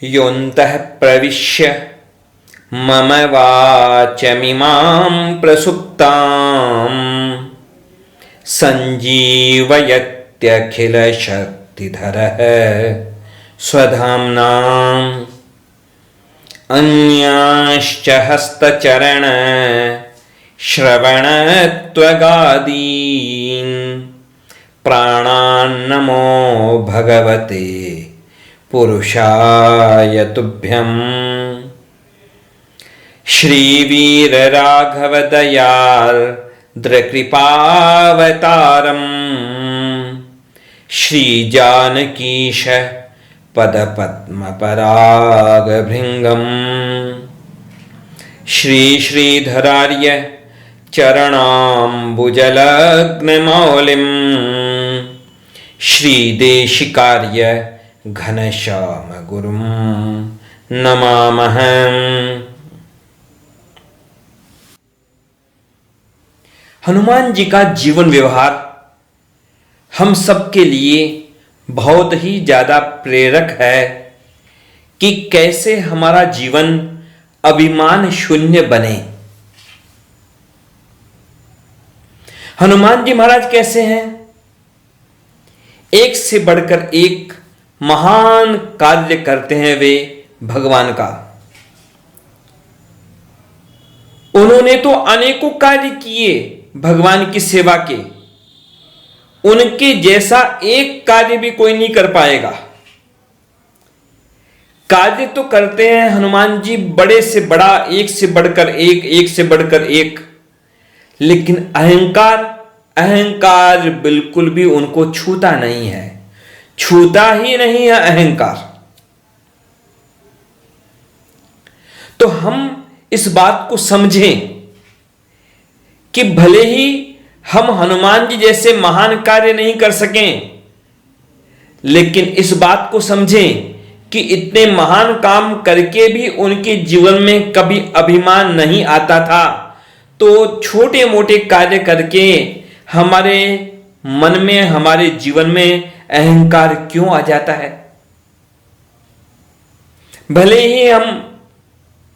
योऽन्तः प्रविश्य मम वाचमिमां प्रसुप्ताम् सञ्जीवयत्यखिलशक्तिधरः स्वधाम्नाम् अन्याश्च हस्तचरण श्रवणत्वगादीन् प्राणान्नमो भगवते पुरुषाय तुभ्यम्। श्रीवीरराघवदयार्द्रकृपावतारम् श्रीजानकीश पदपद्मपरागभृङ्गम् श्रीधरार्य चरणाम्बुजलग्नमौलिम् श्रीदेशिकार्य घनश्यामगुरुं नमामहम्। हनुमान जी का जीवन व्यवहार हम सबके लिए बहुत ही ज्यादा प्रेरक है कि कैसे हमारा जीवन अभिमान शून्य बने। हनुमान जी महाराज कैसे हैं? एक से बढ़कर एक महान कार्य करते हैं वे भगवान का। उन्होंने तो अनेकों कार्य किए भगवान की सेवा के, उनके जैसा एक कार्य भी कोई नहीं कर पाएगा। कार्य तो करते हैं हनुमान जी बड़े से बड़ा, एक से बढ़कर एक, एक से बढ़कर एक, लेकिन अहंकार बिल्कुल भी उनको छूता नहीं है, छूता ही नहीं है अहंकार। तो हम इस बात को समझें कि भले ही हम हनुमान जी जैसे महान कार्य नहीं कर सकें, लेकिन इस बात को समझें कि इतने महान काम करके भी उनके जीवन में कभी अभिमान नहीं आता था। तो छोटे मोटे कार्य करके हमारे मन में, हमारे जीवन में अहंकार क्यों आ जाता है? भले ही हम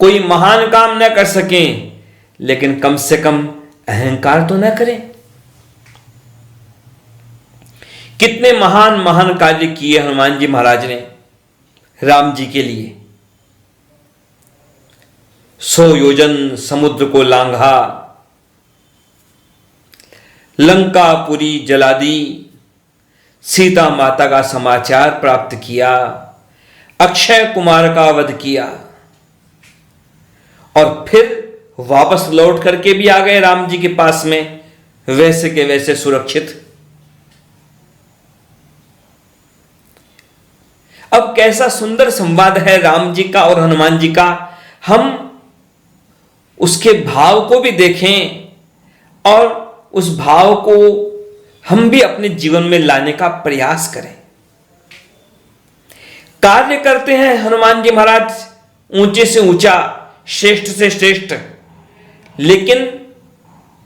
कोई महान काम न कर सकें, लेकिन कम से कम अहंकार तो न करें। कितने महान महान कार्य किए हनुमान जी महाराज ने राम जी के लिए। 100 योजन समुद्र को लांघा, लंकापुरी जला दी, सीता माता का समाचार प्राप्त किया, अक्षय कुमार का वध किया और फिर वापस लौट करके भी आ गए राम जी के पास में वैसे के वैसे सुरक्षित। अब कैसा सुंदर संवाद है राम जी का और हनुमान जी का। हम उसके भाव को भी देखें और उस भाव को हम भी अपने जीवन में लाने का प्रयास करें। कार्य करते हैं हनुमान जी महाराज ऊंचे से ऊंचा, श्रेष्ठ से श्रेष्ठ, लेकिन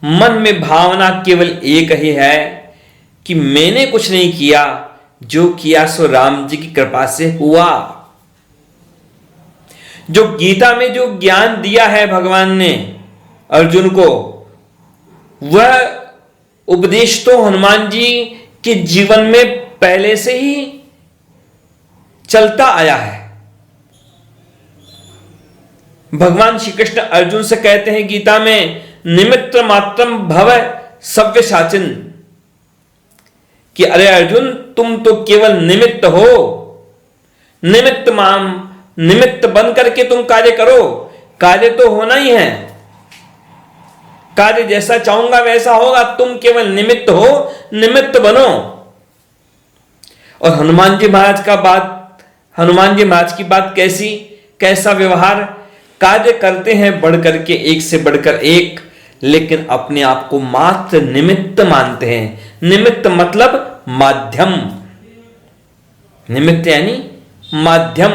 मन में भावना केवल एक ही है कि मैंने कुछ नहीं किया, जो किया सो राम जी की कृपा से हुआ। जो गीता में जो ज्ञान दिया है भगवान ने अर्जुन को, वह उपदेश तो हनुमान जी के जीवन में पहले से ही चलता आया है। भगवान श्री कृष्ण अर्जुन से कहते हैं गीता में, निमित्त मात्रम भव सव्यसाचिन, कि अरे अर्जुन तुम तो केवल निमित्त हो, निमित्त बन करके तुम कार्य करो। कार्य तो होना ही है, कार्य जैसा चाहूंगा वैसा होगा, तुम केवल निमित्त हो, निमित्त बनो। और हनुमान जी महाराज की बात कैसा व्यवहार, कार्य करते हैं बढ़ करके एक से बढ़कर एक, लेकिन अपने आप को मात्र निमित्त मानते हैं। निमित्त मतलब माध्यम, निमित्त यानी माध्यम।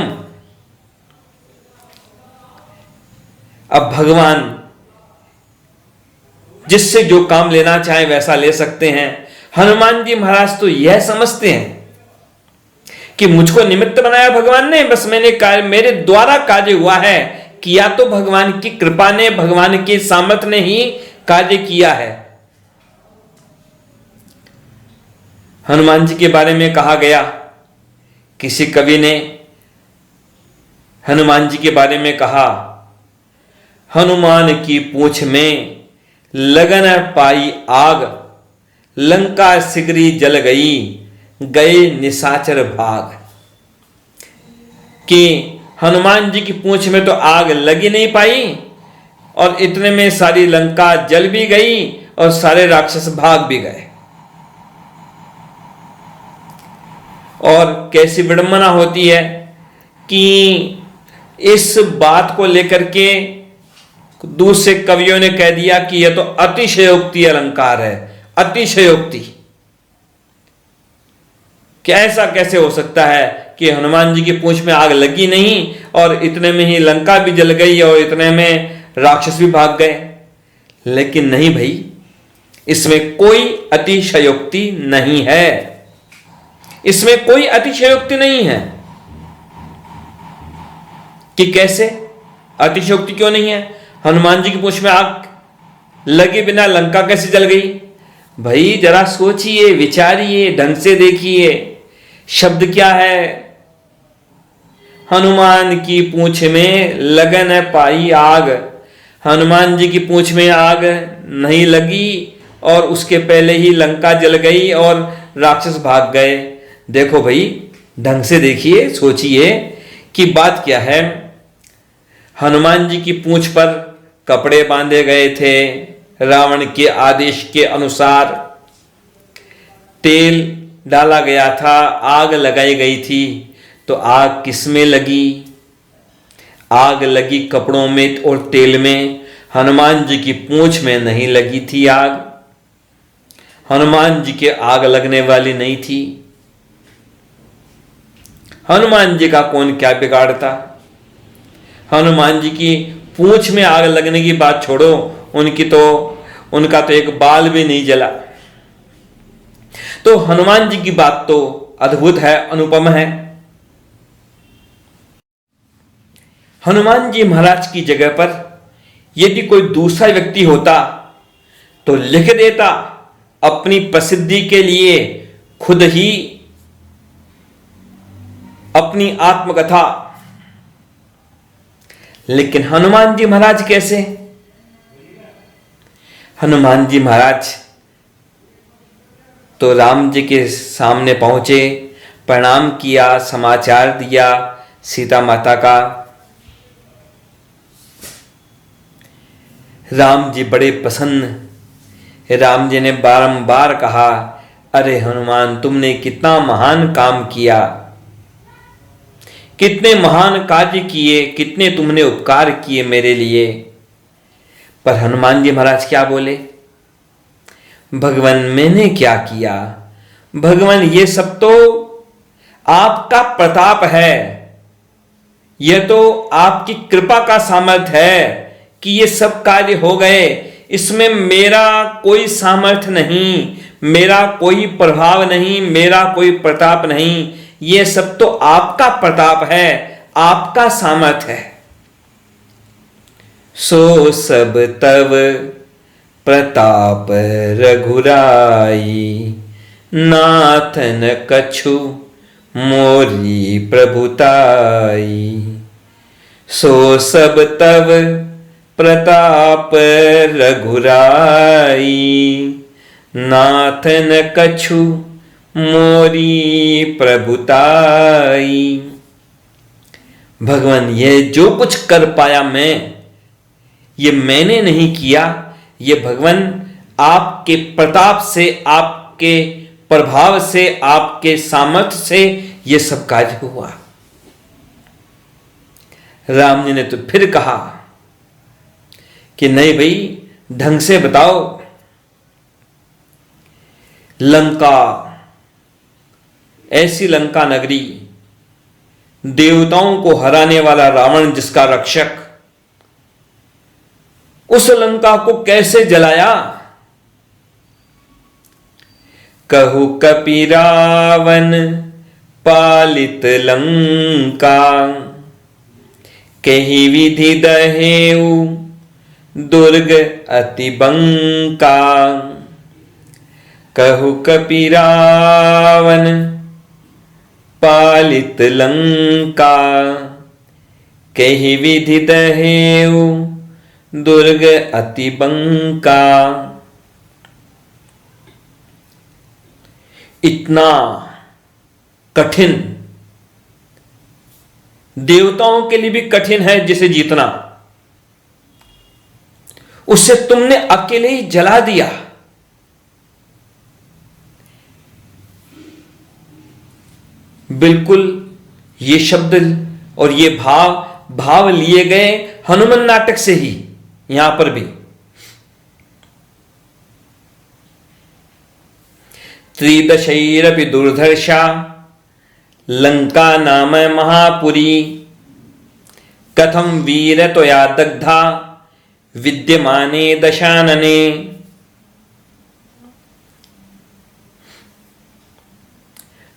अब भगवान जिससे जो काम लेना चाहे वैसा ले सकते हैं। हनुमान जी महाराज तो यह समझते हैं कि मुझको निमित्त बनाया भगवान ने, बस मैंने कार्य, मेरे द्वारा कार्य हुआ है, किया तो भगवान की कृपा ने, भगवान की सामर्थ्य ने ही कार्य किया है। हनुमान जी के बारे में कहा गया, किसी कवि ने हनुमान जी के बारे में कहा, हनुमान की पूंछ में लगन पाई आग, लंका सिगरी जल गई, गए निशाचर भाग। कि हनुमान जी की पूंछ में तो आग लगी नहीं पाई और इतने में सारी लंका जल भी गई और सारे राक्षस भाग भी गए। और कैसी विडंबना होती है कि इस बात को लेकर के दूसरे कवियों ने कह दिया कि यह तो अतिशयोक्ति अलंकार है। अतिशयोक्ति, क्या ऐसा कैसे हो सकता है कि हनुमान जी की पूंछ में आग लगी नहीं और इतने में ही लंका भी जल गई और इतने में राक्षस भी भाग गए। लेकिन नहीं भाई, इसमें कोई अतिशयोक्ति नहीं है, इसमें कोई अतिशयोक्ति नहीं है। कि कैसे अतिशयोक्ति क्यों नहीं है? हनुमान जी की पूंछ में आग लगे बिना लंका कैसे जल गई? भाई जरा सोचिए, विचारिए, ढंग से देखिए, शब्द क्या है? हनुमान की पूंछ में लगन पाई आग। हनुमान जी की पूंछ में आग नहीं लगी और उसके पहले ही लंका जल गई और राक्षस भाग गए। देखो भाई, ढंग से देखिए, सोचिए कि बात क्या है। हनुमान जी की पूंछ पर कपड़े बांधे गए थे, रावण के आदेश के अनुसार तेल डाला गया था, आग लगाई गई थी। तो आग किस में लगी? आग लगी कपड़ों में और तेल में। हनुमान जी की पूंछ में नहीं लगी थी आग। हनुमान जी के आग लगने वाली नहीं थी। हनुमान जी का कौन क्या बिगाड़ता? हनुमान जी की पूंछ में आग लगने की बात छोड़ो, उनका तो एक बाल भी नहीं जला। तो हनुमान जी की बात तो अद्भुत है, अनुपम है। हनुमान जी महाराज की जगह पर यदि कोई दूसरा व्यक्ति होता तो लिख देता अपनी प्रसिद्धि के लिए खुद ही अपनी आत्मकथा। लेकिन हनुमान जी महाराज कैसे? हनुमान जी महाराज तो राम जी के सामने पहुंचे, प्रणाम किया, समाचार दिया सीता माता का। राम जी बड़े प्रसन्न। राम जी ने बारंबार कहा, अरे हनुमान, तुमने कितना महान काम किया, कितने महान कार्य किए, कितने तुमने उपकार किए मेरे लिए। पर हनुमान जी महाराज क्या बोले? भगवान मैंने क्या किया? भगवान ये सब तो आपका प्रताप है, यह तो आपकी कृपा का सामर्थ्य है कि ये सब कार्य हो गए। इसमें मेरा कोई सामर्थ्य नहीं, मेरा कोई प्रभाव नहीं, मेरा कोई प्रताप नहीं। ये सब तो आपका प्रताप है, आपका सामर्थ्य है। सो सब तव प्रताप रघुराई, नाथन कछु मोरी प्रभुताई। सो सब तव प्रताप रघुराई, नाथन कछु मोरी प्रभुताई। भगवान, ये जो कुछ कर पाया मैं, ये मैंने नहीं किया, ये भगवान आपके प्रताप से, आपके प्रभाव से, आपके सामर्थ्य से ये सब कार्य हुआ। राम जी ने तो फिर कहा कि नहीं भाई, ढंग से बताओ। लंका, ऐसी लंका नगरी, देवताओं को हराने वाला रावण जिसका रक्षक, उस लंका को कैसे जलाया? कहु कपि रावण पालित लंका, कही विधि दहेउ दुर्ग अति बंका। कहु कपि रावण पालित लंका, कही विधि दहेउ दुर्ग अति बंका। इतना कठिन, देवताओं के लिए भी कठिन है जिसे जीतना, उसे तुमने अकेले ही जला दिया। बिल्कुल ये शब्द और ये भाव लिए गए हनुमान नाटक से ही। यहां पर भी त्रिदशैरपि दुर्धर्षा लंका नाम महापुरी, कथम वीर त्वया दग्धा विद्यमाने दशानने।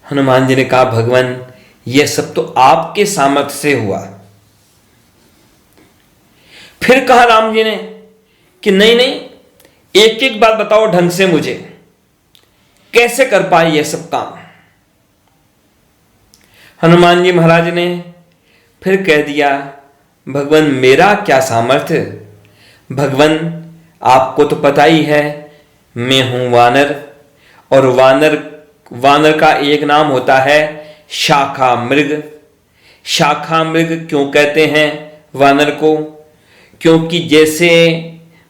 हनुमान जी ने कहा, भगवान यह सब तो आपके सामर्थ्य से हुआ। फिर कहा राम जी ने कि नहीं नहीं, एक एक बात बताओ ढंग से मुझे, कैसे कर पाए यह सब काम। हनुमान जी महाराज ने फिर कह दिया, भगवान मेरा क्या सामर्थ्य, भगवान आपको तो पता ही है मैं हूं वानर, और वानर का एक नाम होता है शाखा मृग। शाखा मृग क्यों कहते हैं वानर को? क्योंकि जैसे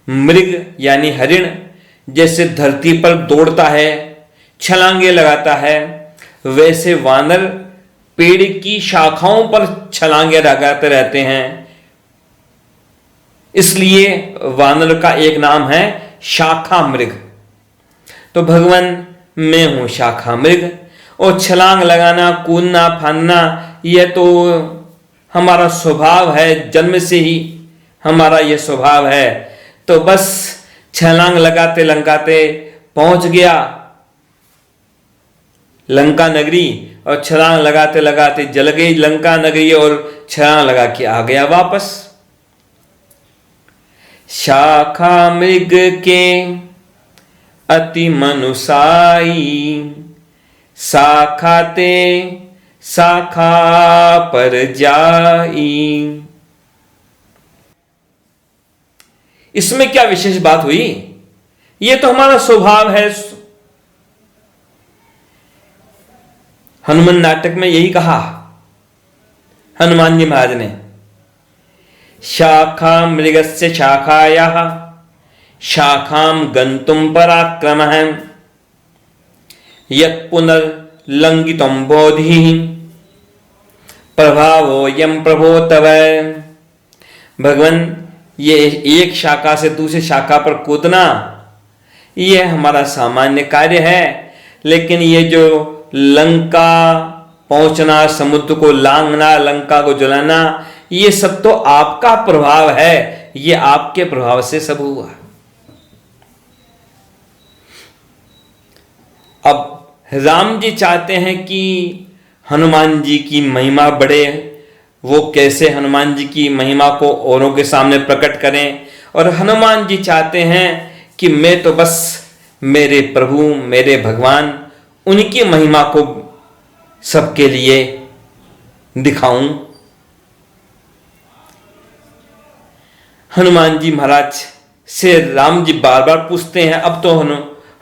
मृग यानी हरिण जैसे धरती पर दौड़ता है, छलांगे लगाता है, वैसे वानर पेड़ की शाखाओं पर छलांगे लगाते रहते हैं। इसलिए वानर का एक नाम है शाखा मृग। तो भगवान मैं हूं शाखा मृग, और छलांग लगाना, कूदना, फांदना यह तो हमारा स्वभाव है, जन्म से ही हमारा यह स्वभाव है। तो बस छलांग लगाते लगाते पहुंच गया लंका नगरी, और छलांग लगाते लगाते जल गई लंका नगरी, और छलांग लगा के आ गया वापस। शाखा मृग के अति मनुसाई, शाखाते शाखा पर जाई। इसमें क्या विशेष बात हुई? यह तो हमारा स्वभाव है। हनुमान नाटक में यही कहा हनुमान जी महाराज ने, शाखा मृगस्य शाखायाः शाखां गंतुम पराक्रमः, यत् पुनर्लंघितं बोधिः प्रभावोऽयं प्रभो तव। भगवान ये एक शाखा से दूसरी शाखा पर कूदना यह हमारा सामान्य कार्य है, लेकिन ये जो लंका पहुंचना, समुद्र को लांघना, लंका को जलाना, ये सब तो आपका प्रभाव है, ये आपके प्रभाव से सब हुआ। अब राम जी चाहते हैं कि हनुमान जी की महिमा बढ़े, वो कैसे हनुमान जी की महिमा को औरों के सामने प्रकट करें। और हनुमान जी चाहते हैं कि मैं तो बस मेरे प्रभु, मेरे भगवान, उनकी महिमा को सबके लिए दिखाऊं। हनुमान जी महाराज से राम जी बार बार पूछते हैं। अब तो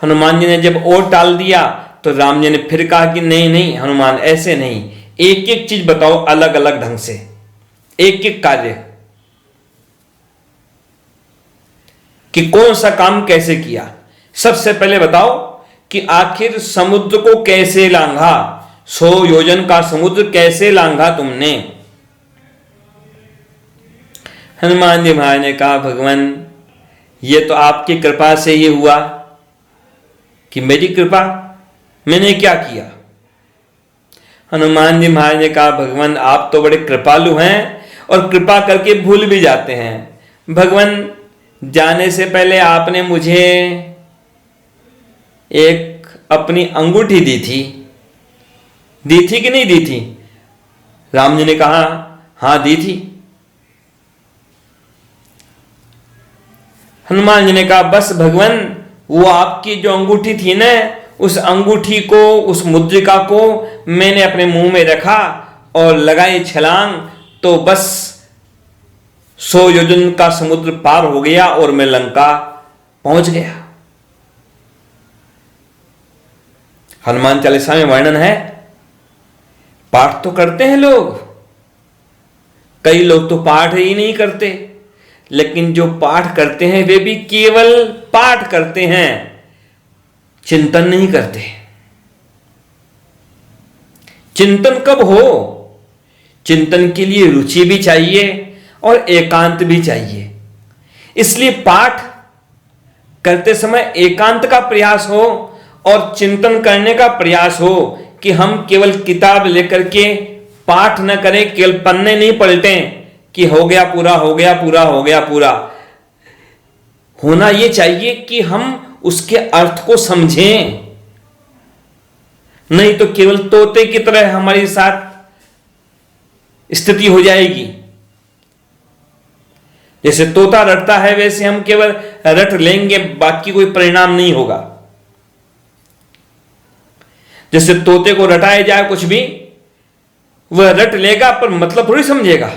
हनुमान जी ने जब और टाल दिया तो राम जी ने फिर कहा कि नहीं नहीं हनुमान, ऐसे नहीं, एक एक चीज बताओ अलग अलग ढंग से, एक एक कार्य कि कौन सा काम कैसे किया। सबसे पहले बताओ कि आखिर समुद्र को कैसे लांघा, 100 योजन का समुद्र कैसे लांघा तुमने। हनुमान जी महाराज ने कहा, भगवान ये तो आपकी कृपा से ही हुआ। कि मेरी कृपा, मैंने क्या किया? हनुमान जी महाराज ने कहा, भगवान आप तो बड़े कृपालु हैं और कृपा करके भूल भी जाते हैं। भगवान जाने से पहले आपने मुझे एक अपनी अंगूठी दी थी, दी थी कि नहीं दी थी? राम जी ने कहा हां दी थी। हनुमान जी ने कहा बस भगवान, वो आपकी जो अंगूठी थी ना, उस अंगूठी को, उस मुद्रिका को मैंने अपने मुंह में रखा और लगाई छलांग, तो बस 100 योजन का समुद्र पार हो गया और मैं लंका पहुंच गया। हनुमान चालीसा में वर्णन है। पाठ तो करते हैं लोग, कई लोग तो पाठ ही नहीं करते, लेकिन जो पाठ करते हैं वे भी केवल पाठ करते हैं, चिंतन नहीं करते। चिंतन कब हो? चिंतन के लिए रुचि भी चाहिए और एकांत भी चाहिए। इसलिए पाठ करते समय एकांत का प्रयास हो और चिंतन करने का प्रयास हो, कि हम केवल किताब लेकर के पाठ न करें, केवल पन्ने नहीं पलटें कि हो गया पूरा, हो गया पूरा, हो गया पूरा। होना यह चाहिए कि हम उसके अर्थ को समझें, नहीं तो केवल तोते की तरह हमारे साथ स्थिति हो जाएगी। जैसे तोता रटता है वैसे हम केवल रट लेंगे, बाकी कोई परिणाम नहीं होगा। जैसे तोते को रटाया जाए कुछ भी, वह रट लेगा पर मतलब थोड़ी समझेगा।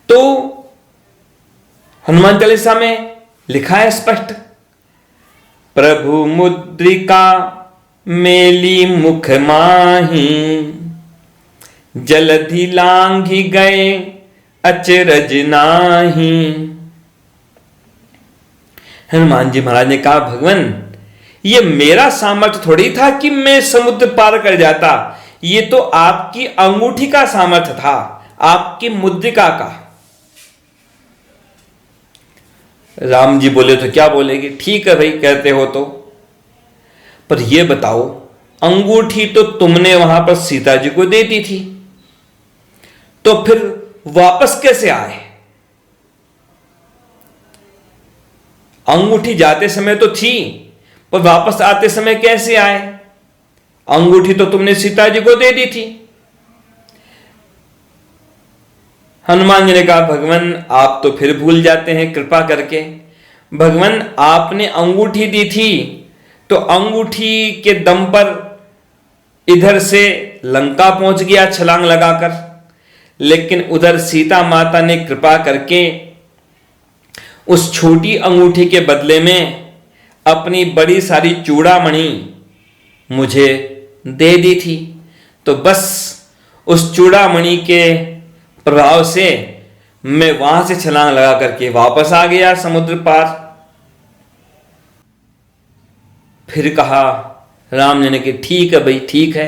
तो हनुमान चालीसा में लिखा है स्पष्ट, प्रभु मुद्रिका मेली मुख माही, जलधि लांघि गए अचरज नाही। हनुमान जी महाराज ने कहा भगवान, ये मेरा सामर्थ्य थोड़ी था कि मैं समुद्र पार कर जाता, ये तो आपकी अंगूठी का सामर्थ्य था, आपकी मुद्रिका का। राम जी बोले तो क्या बोलेंगे, ठीक है भाई कहते हो तो, पर यह बताओ अंगूठी तो तुमने वहां पर सीता जी को दे दी थी, तो फिर वापस कैसे आए? अंगूठी जाते समय तो थी, पर वापस आते समय कैसे आए? अंगूठी तो तुमने सीता जी को दे दी थी। हनुमान जी ने कहा भगवान आप तो फिर भूल जाते हैं कृपा करके। भगवान आपने अंगूठी दी थी तो अंगूठी के दम पर इधर से लंका पहुंच गया छलांग लगाकर, लेकिन उधर सीता माता ने कृपा करके उस छोटी अंगूठी के बदले में अपनी बड़ी सारी चूड़ामणि मुझे दे दी थी। तो बस उस चूड़ामणि के प्रभाव से मैं वहां से छलांग लगा करके वापस आ गया समुद्र पार। फिर कहा राम जी ने कि ठीक है भाई ठीक है,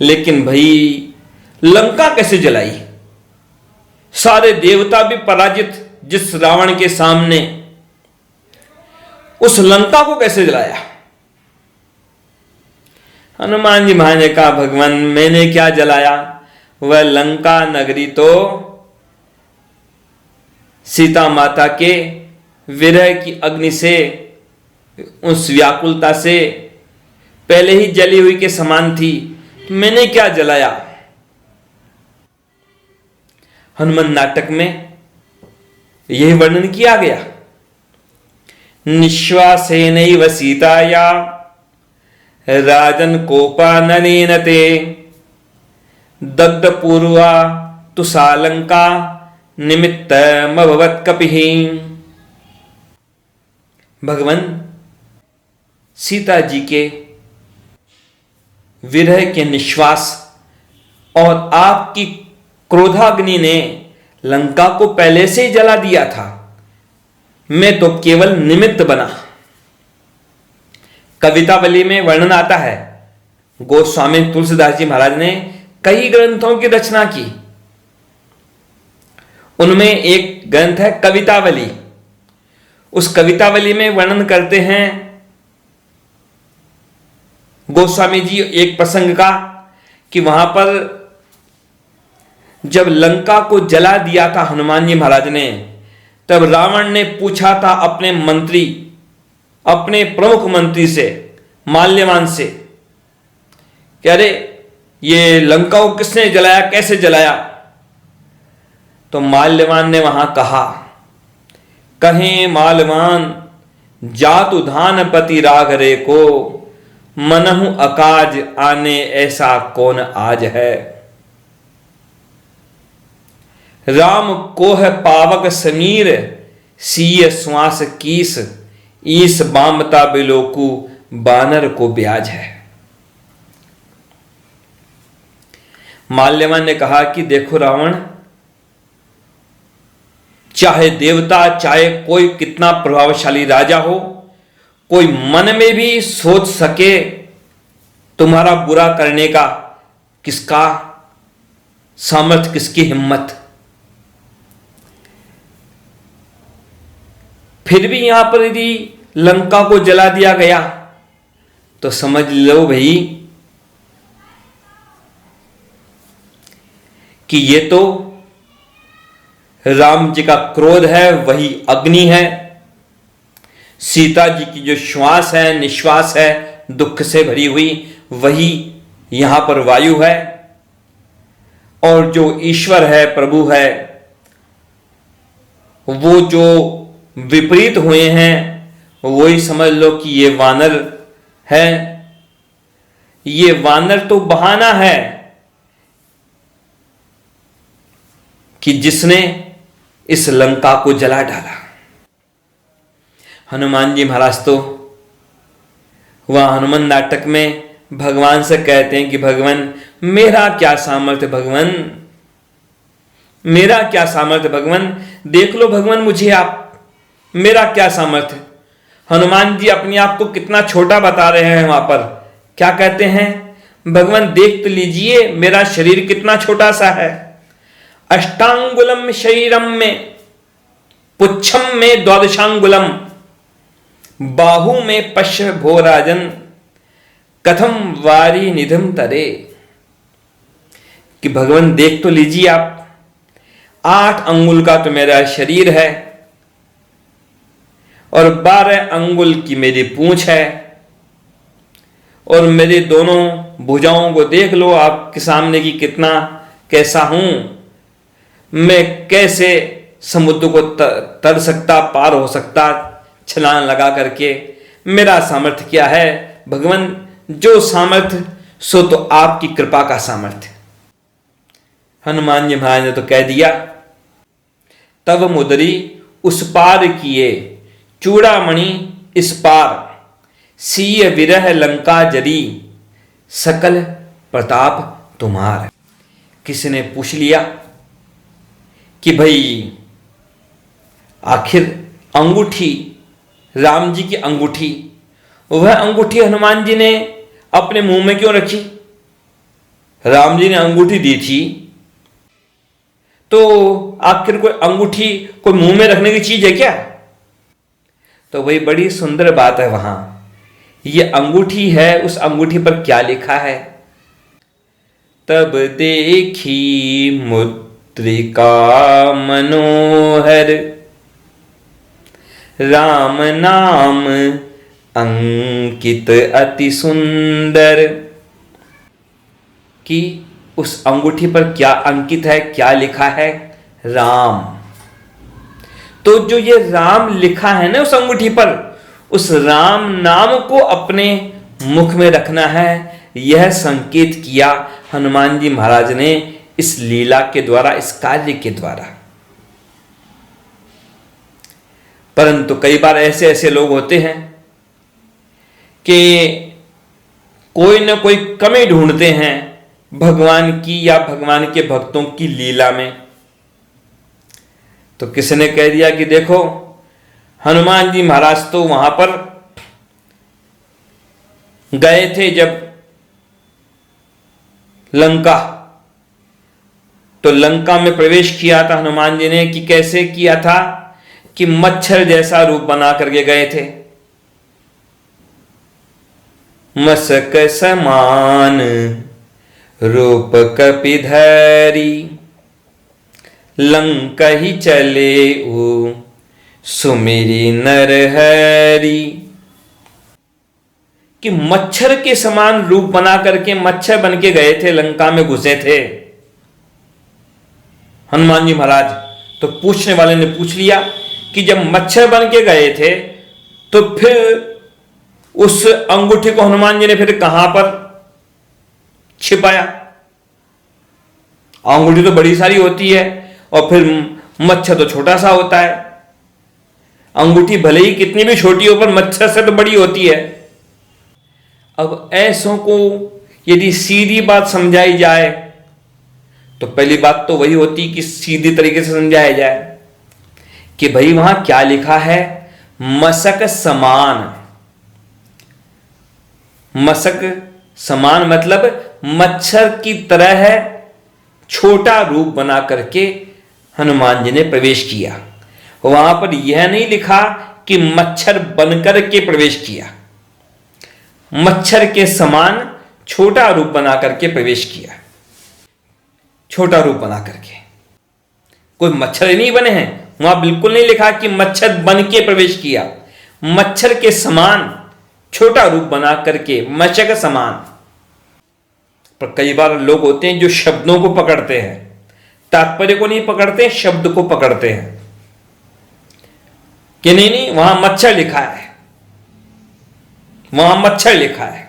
लेकिन भाई लंका कैसे जलाई? सारे देवता भी पराजित जिस रावण के सामने, उस लंका को कैसे जलाया? हनुमान जी महाराज ने कहा भगवान मैंने क्या जलाया, वह लंका नगरी तो सीता माता के विरह की अग्नि से, उस व्याकुलता से पहले ही जली हुई के समान थी, मैंने क्या जलाया? हनुमान नाटक में यही वर्णन किया गया। निश्वासेनैव सीताया राजन कोपाननेन ते दग्ध पूर्वा तु सा लंका निमित्तमभवत् कपिः। भगवान सीता जी के विरह के निश्वास और आपकी क्रोधाग्नि ने लंका को पहले से ही जला दिया था, मैं तो केवल निमित्त बना। कवितावली में वर्णन आता है, गोस्वामी तुलसीदास जी महाराज ने कई ग्रंथों की रचना की, उनमें एक ग्रंथ है कवितावली। उस कवितावली में वर्णन करते हैं गोस्वामी जी एक प्रसंग का, कि वहां पर जब लंका को जला दिया था हनुमान जी महाराज ने, तब रावण ने पूछा था अपने मंत्री, अपने प्रमुख मंत्री से, माल्यवान से, कि अरे ये लंका को किसने जलाया, कैसे जलाया। तो माल्यवान ने वहां कहा, कहें माल्यवान जातु धान पति राघरे को, मनहु अकाज आने ऐसा कौन आज है। राम कोह पावक समीर, सीय श्वास कीस, ईस बामता बिलोकु, बानर को ब्याज है। माल्यवान ने कहा कि देखो रावण, चाहे देवता चाहे कोई कितना प्रभावशाली राजा हो, कोई मन में भी सोच सके तुम्हारा बुरा करने का, किसका सामर्थ्य, किसकी हिम्मत। फिर भी यहां पर यदि लंका को जला दिया गया तो समझ लो भाई कि ये तो राम जी का क्रोध है, वही अग्नि है। सीता जी की जो श्वास है, निश्वास है, दुख से भरी हुई, वही यहां पर वायु है। और जो ईश्वर है, प्रभु है, वो जो विपरीत हुए हैं, वही समझ लो कि ये वानर है। ये वानर तो बहाना है कि जिसने इस लंका को जला डाला। हनुमान जी महाराज तो वह हनुमान नाटक में भगवान से कहते हैं कि भगवान मेरा क्या सामर्थ्य, भगवान मेरा क्या सामर्थ्य, भगवान देख लो भगवान मुझे आप, मेरा क्या सामर्थ्य। हनुमान जी अपने आप को कितना छोटा बता रहे हैं। वहां पर क्या कहते हैं, भगवान देख तो लीजिए मेरा शरीर कितना छोटा सा है। अष्टांगुलम शरीरम में, पुच्छम में द्वादशांगुलम, बाहु में पश्य भो राजन, कथम वारी निधम तरे। कि भगवान देख तो लीजिए आप, 8 अंगुल का तो मेरा शरीर है और 12 अंगुल की मेरी पूंछ है, और मेरे दोनों भुजाओं को देख लो आपके सामने की कितना कैसा हूं मैं, कैसे समुद्र को तर सकता, पार हो सकता छलांग लगा करके। मेरा सामर्थ्य क्या है भगवान, जो सामर्थ्य सो तो आपकी कृपा का सामर्थ्य। हनुमान जी महाराज ने तो कह दिया, तब मुदरी उस पार किए, चूड़ामणि इस पार, सीय विरह लंका जरी, सकल प्रताप तुम्हार। किसी ने पूछ लिया कि भाई आखिर अंगूठी, राम जी की अंगूठी, वह अंगूठी हनुमान जी ने अपने मुंह में क्यों रखी। राम जी ने अंगूठी दी थी तो आखिर कोई अंगूठी कोई मुंह में रखने की चीज है क्या। तो वही बड़ी सुंदर बात है वहां, ये अंगूठी है, उस अंगूठी पर क्या लिखा है। तब देखी मुद्रिका मनोहर, राम नाम अंकित अति सुंदर। कि उस अंगूठी पर क्या अंकित है, क्या लिखा है, राम। तो जो ये राम लिखा है ना उस अंगूठी पर, उस राम नाम को अपने मुख में रखना है, यह संकेत किया हनुमान जी महाराज ने इस लीला के द्वारा, इस कार्य के द्वारा। परंतु कई बार ऐसे ऐसे लोग होते हैं कि कोई ना कोई कमी ढूंढते हैं भगवान की या भगवान के भक्तों की लीला में। तो किसी ने कह दिया कि देखो हनुमान जी महाराज तो वहां पर गए थे जब लंका, तो लंका में प्रवेश किया था हनुमान जी ने, कि कैसे किया था कि मच्छर जैसा रूप बना करके गए थे, मसक समान रूप कपिधरी, लंका ही चले ऊ सुमिरी नरहरि। कि मच्छर के समान रूप बना करके मच्छर बन के गए थे, लंका में घुसे थे हनुमान जी महाराज। तो पूछने वाले ने पूछ लिया कि जब मच्छर बन के गए थे तो फिर उस अंगूठी को हनुमान जी ने फिर कहां पर छिपाया? अंगूठी तो बड़ी सारी होती है और फिर मच्छर तो छोटा सा होता है। अंगूठी भले ही कितनी भी छोटी हो पर मच्छर से तो बड़ी होती है। अब ऐसों को यदि सीधी बात समझाई जाए तो पहली बात तो वही होती कि सीधी तरीके से समझाया जाए कि भाई वहां क्या लिखा है, मशक समान। मशक समान मतलब मच्छर की तरह है, छोटा रूप बना करके हनुमान जी ने प्रवेश किया। वहां पर यह नहीं लिखा कि मच्छर बनकर के प्रवेश किया, मच्छर के समान छोटा रूप बना करके प्रवेश किया। छोटा रूप बना करके, कोई मच्छर नहीं बने हैं, वहां बिल्कुल नहीं लिखा कि मच्छर बन के प्रवेश किया। मच्छर के समान छोटा रूप बना करके, मशक समान। पर कई बार लोग होते हैं जो शब्दों को पकड़ते हैं, तात्पर्य को नहीं पकड़ते, शब्द को पकड़ते हैं कि नहीं नहीं वहां मच्छर लिखा है, वहां मच्छर लिखा है।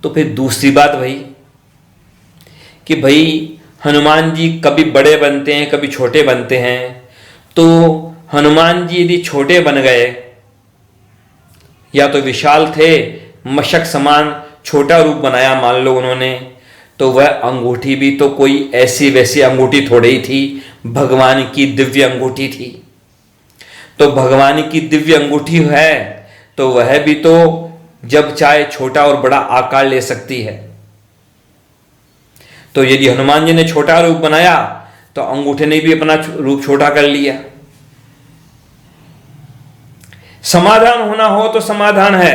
तो फिर दूसरी बात भाई कि भाई हनुमान जी कभी बड़े बनते हैं कभी छोटे बनते हैं। तो हनुमान जी यदि छोटे बन गए, या तो विशाल थे, मशक समान छोटा रूप बनाया मान लो उन्होंने, तो वह अंगूठी भी तो कोई ऐसी वैसी अंगूठी थोड़ी ही थी, भगवान की दिव्य अंगूठी थी। तो भगवान की दिव्य अंगूठी है तो वह भी तो जब चाहे छोटा और बड़ा आकार ले सकती है। तो यदि हनुमान जी ने छोटा रूप बनाया तो अंगूठे ने भी अपना रूप छोटा कर लिया। समाधान होना हो तो समाधान है,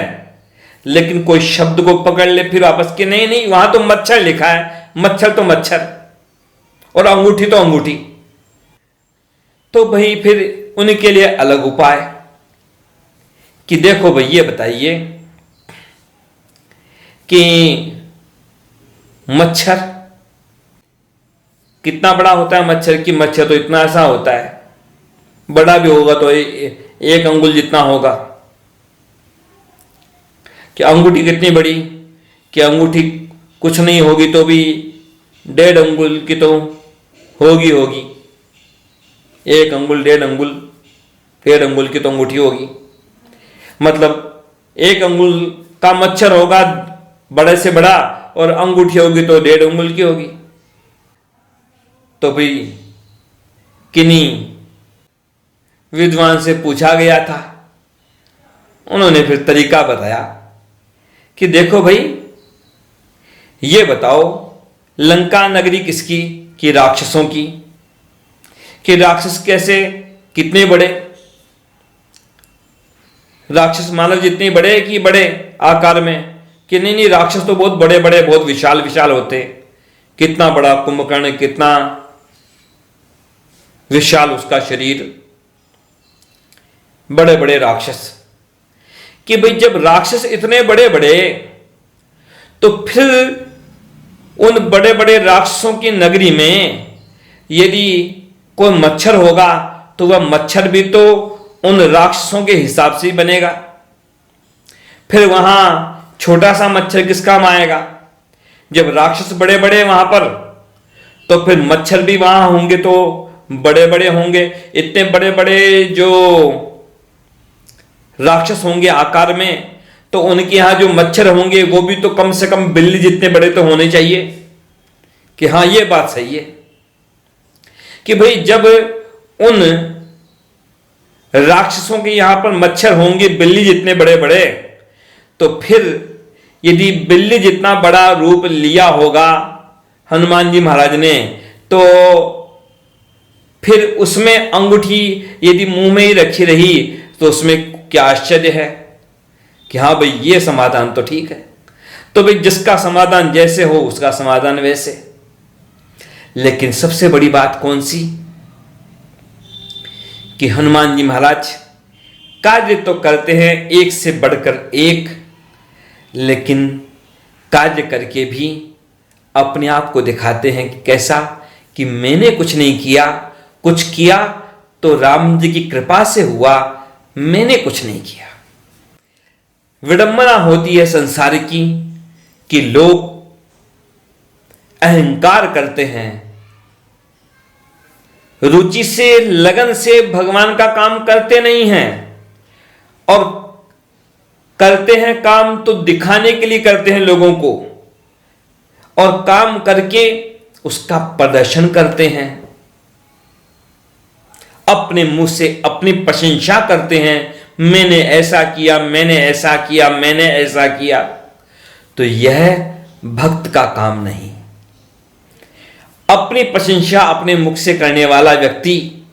लेकिन कोई शब्द को पकड़ ले फिर वापस के नहीं नहीं वहां तो मच्छर लिखा है, मच्छर तो मच्छर और अंगूठी तो अंगूठी। तो भाई फिर उनके लिए अलग उपाय कि देखो भाई ये बताइए कि मच्छर कितना बड़ा होता है? मच्छर की मच्छर तो इतना ऐसा होता है, बड़ा भी होगा तो एक अंगुल जितना होगा। कि अंगूठी कितनी बड़ी, कि अंगूठी कुछ नहीं होगी तो भी 1.5 अंगुल की तो होगी होगी, 1 अंगुल 1.5 अंगुल की तो अंगूठी होगी। मतलब 1 अंगुल का मच्छर होगा बड़े से बड़ा और अंगूठी होगी तो 1.5 अंगुल की होगी। तो भाई किन्हीं विद्वान से पूछा गया था, उन्होंने फिर तरीका बताया कि देखो भाई ये बताओ लंका नगरी किसकी? कि राक्षसों की। कि राक्षस कैसे, कितने बड़े राक्षस? मानव जितने बड़े कि बड़े आकार में? कि नहीं नहीं राक्षस तो बहुत बड़े बड़े, बहुत विशाल विशाल होते। कितना बड़ा कुंभकर्ण, कितना विशाल उसका शरीर, बड़े बड़े राक्षस। कि भाई जब राक्षस इतने बड़े बड़े तो फिर उन बड़े बड़े राक्षसों की नगरी में यदि कोई मच्छर होगा तो वह मच्छर भी तो उन राक्षसों के हिसाब से ही बनेगा। फिर वहां छोटा सा मच्छर किस काम आएगा? जब राक्षस बड़े बड़े वहां पर तो फिर मच्छर भी वहां होंगे तो बड़े बड़े होंगे। इतने बड़े बड़े जो राक्षस होंगे आकार में, तो उनके यहां जो मच्छर होंगे वो भी तो कम से कम बिल्ली जितने बड़े तो होने चाहिए। कि हां ये बात सही है कि भाई जब उन राक्षसों के यहां पर मच्छर होंगे बिल्ली जितने बड़े बड़े, तो फिर यदि बिल्ली जितना बड़ा रूप लिया होगा हनुमान जी महाराज ने, तो फिर उसमें अंगूठी यदि मुंह में ही रखी रही तो उसमें क्या आश्चर्य है? कि हाँ भाई ये समाधान तो ठीक है। तो भाई जिसका समाधान जैसे हो उसका समाधान वैसे। लेकिन सबसे बड़ी बात कौन सी? कि हनुमान जी महाराज कार्य तो करते हैं एक से बढ़कर एक, लेकिन कार्य करके भी अपने आप को दिखाते हैं कि कैसा कि मैंने कुछ नहीं किया, कुछ किया तो राम जी की कृपा से हुआ, मैंने कुछ नहीं किया। विडंबना होती है संसार की कि लोग अहंकार करते हैं, रुचि से लगन से भगवान का काम करते नहीं हैं, और करते हैं काम तो दिखाने के लिए करते हैं लोगों को, और काम करके उसका प्रदर्शन करते हैं, अपने मुंह से अपनी प्रशंसा करते हैं, मैंने ऐसा किया, मैंने ऐसा किया, मैंने ऐसा किया। तो यह भक्त का काम नहीं। अपनी प्रशंसा अपने मुख से करने वाला व्यक्ति,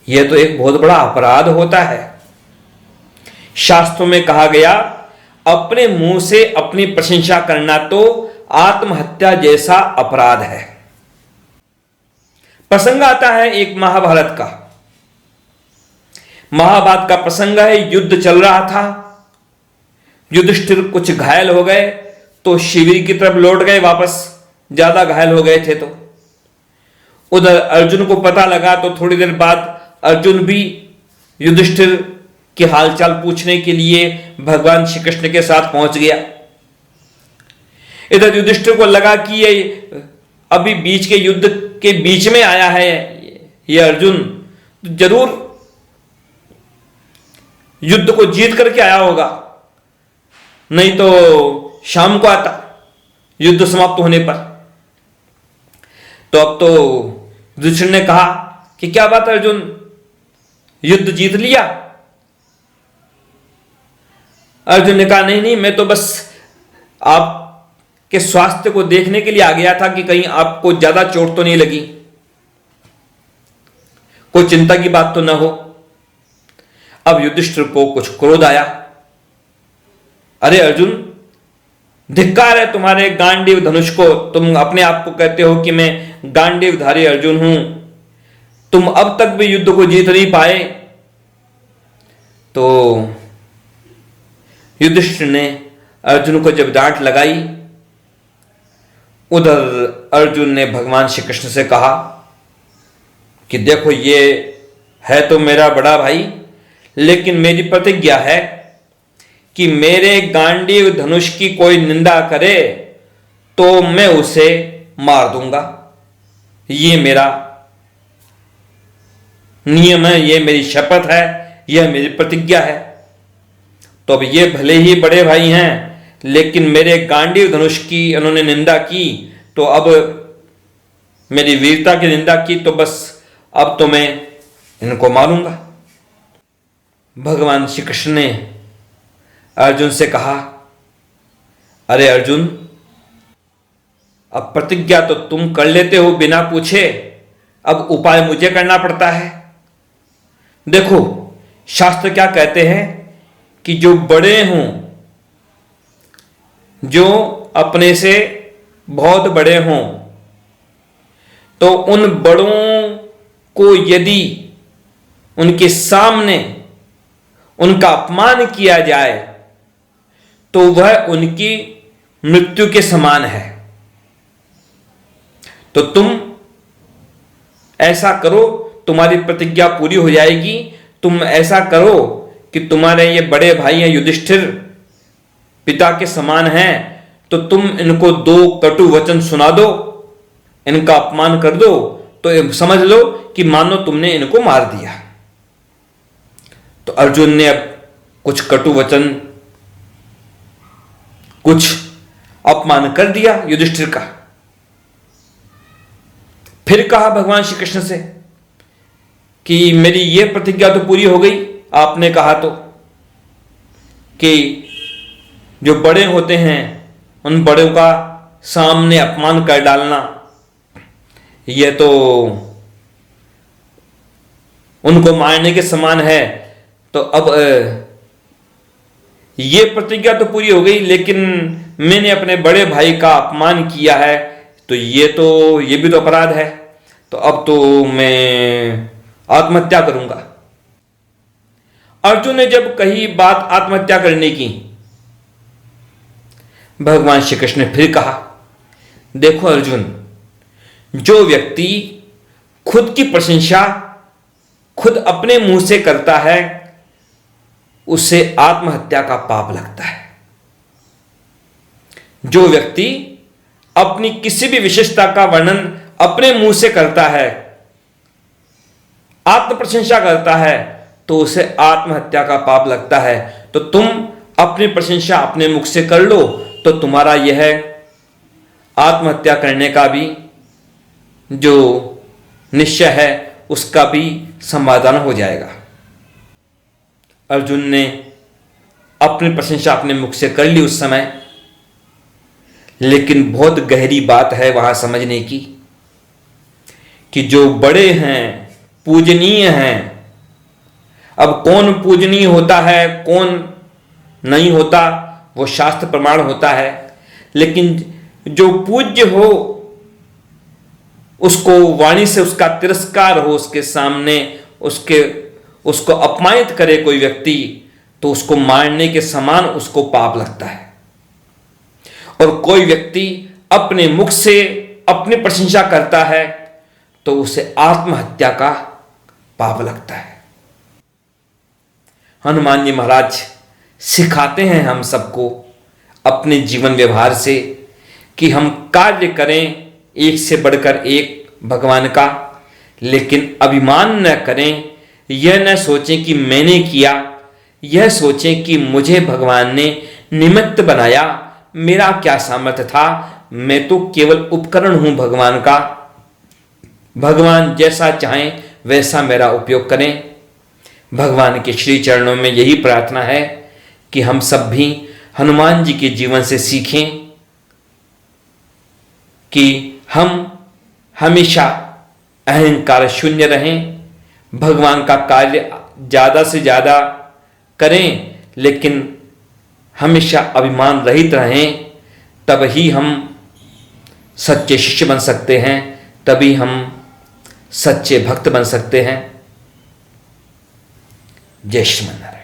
यह तो एक बहुत बड़ा अपराध होता है। शास्त्रों में कहा गया, अपने मुंह से अपनी प्रशंसा करना तो आत्महत्या जैसा अपराध है। प्रसंग आता है एक महाभारत का। महाभारत का प्रसंग है, युद्ध चल रहा था, युधिष्ठिर कुछ घायल हो गए तो शिविर की तरफ लौट गए वापस, ज्यादा घायल हो गए थे। तो उधर अर्जुन को पता लगा तो थोड़ी देर बाद अर्जुन भी युधिष्ठिर के हालचाल पूछने के लिए भगवान श्री कृष्ण के साथ पहुंच गया। इधर युधिष्ठिर को लगा कि ये अभी बीच के युद्ध के बीच में आया है ये अर्जुन, तो जरूर युद्ध को जीत करके आया होगा, नहीं तो शाम को आता युद्ध समाप्त होने पर। तो अब तो युधिष्ठिर ने कहा कि क्या बात अर्जुन, युद्ध जीत लिया? अर्जुन ने कहा नहीं नहीं, मैं तो बस आपके स्वास्थ्य को देखने के लिए आ गया था कि कहीं आपको ज्यादा चोट तो नहीं लगी, कोई चिंता की बात तो ना हो। अब युधिष्ठिर को कुछ क्रोध आया, अरे अर्जुन, धिक्कार है तुम्हारे गांडीव धनुष को, तुम अपने आप को कहते हो कि मैं गांडीवधारी अर्जुन हूं, तुम अब तक भी युद्ध को जीत नहीं पाए। तो युधिष्ठिर ने अर्जुन को जब डांट लगाई, उधर अर्जुन ने भगवान श्री कृष्ण से कहा कि देखो ये है तो मेरा बड़ा भाई, लेकिन मेरी प्रतिज्ञा है कि मेरे गांडीव धनुष की कोई निंदा करे तो मैं उसे मार दूंगा, ये मेरा नियम है, ये मेरी शपथ है, यह मेरी प्रतिज्ञा है। तो अब ये भले ही बड़े भाई हैं, लेकिन मेरे गांडीव धनुष की उन्होंने निंदा की, तो अब मेरी वीरता की निंदा की, तो बस अब तो मैं इनको मारूंगा। भगवान श्री कृष्ण ने अर्जुन से कहा, अरे अर्जुन, अब प्रतिज्ञा तो तुम कर लेते हो बिना पूछे, अब उपाय मुझे करना पड़ता है। देखो शास्त्र क्या कहते हैं कि जो बड़े हों, जो अपने से बहुत बड़े हों, तो उन बड़ों को यदि उनके सामने उनका अपमान किया जाए तो वह उनकी मृत्यु के समान है। तो तुम ऐसा करो, तुम्हारी प्रतिज्ञा पूरी हो जाएगी। तुम ऐसा करो कि तुम्हारे ये बड़े भाई हैं युधिष्ठिर, पिता के समान हैं, तो तुम इनको 2 कटु वचन सुना दो, इनका अपमान कर दो, तो समझ लो कि मानो तुमने इनको मार दिया। तो अर्जुन ने अब कुछ कटु वचन, कुछ अपमान कर दिया युधिष्ठिर का। फिर कहा भगवान श्री कृष्ण से कि मेरी यह प्रतिज्ञा तो पूरी हो गई, आपने कहा तो कि जो बड़े होते हैं उन बड़ों का सामने अपमान कर डालना, यह तो उनको मारने के समान है। तो अब ये प्रतिज्ञा तो पूरी हो गई, लेकिन मैंने अपने बड़े भाई का अपमान किया है, तो ये भी तो अपराध है। तो अब तो मैं आत्महत्या करूंगा। अर्जुन ने जब कही बात आत्महत्या करने की, भगवान श्री कृष्ण ने फिर कहा, देखो अर्जुन, जो व्यक्ति खुद की प्रशंसा खुद अपने मुंह से करता है उसे आत्महत्या का पाप लगता है। जो व्यक्ति अपनी किसी भी विशेषता का वर्णन अपने मुंह से करता है, आत्म प्रशंसा करता है, तो उसे आत्महत्या का पाप लगता है। तो तुम अपनी प्रशंसा अपने मुख से कर लो तो तुम्हारा यह आत्महत्या करने का भी जो निश्चय है उसका भी समाधान हो जाएगा। अर्जुन ने अपनी प्रशंसा अपने मुख से कर ली उस समय, लेकिन बहुत गहरी बात है वहां समझने की कि जो बड़े हैं, पूजनीय हैं। अब कौन पूजनीय होता है, कौन नहीं होता, वो शास्त्र प्रमाण होता है, लेकिन जो पूज्य हो उसको वाणी से उसका तिरस्कार हो, उसके सामने उसको अपमानित करे कोई व्यक्ति, तो उसको मारने के समान उसको पाप लगता है। और कोई व्यक्ति अपने मुख से अपनी प्रशंसा करता है तो उसे आत्महत्या का पाप लगता है। हनुमान जी महाराज सिखाते हैं हम सबको अपने जीवन व्यवहार से कि हम कार्य करें एक से बढ़कर एक भगवान का, लेकिन अभिमान न करें। यह न सोचें कि मैंने किया, यह सोचें कि मुझे भगवान ने निमित्त बनाया, मेरा क्या सामर्थ्य था, मैं तो केवल उपकरण हूं भगवान का। भगवान जैसा चाहें वैसा मेरा उपयोग करें। भगवान के श्री चरणों में यही प्रार्थना है कि हम सब भी हनुमान जी के जीवन से सीखें कि हम हमेशा अहंकार शून्य रहें, भगवान का कार्य ज़्यादा से ज़्यादा करें, लेकिन हमेशा अभिमान रहित रहें। तब ही हम सच्चे शिष्य बन सकते हैं, तभी हम सच्चे भक्त बन सकते हैं। जय श्री नारायण।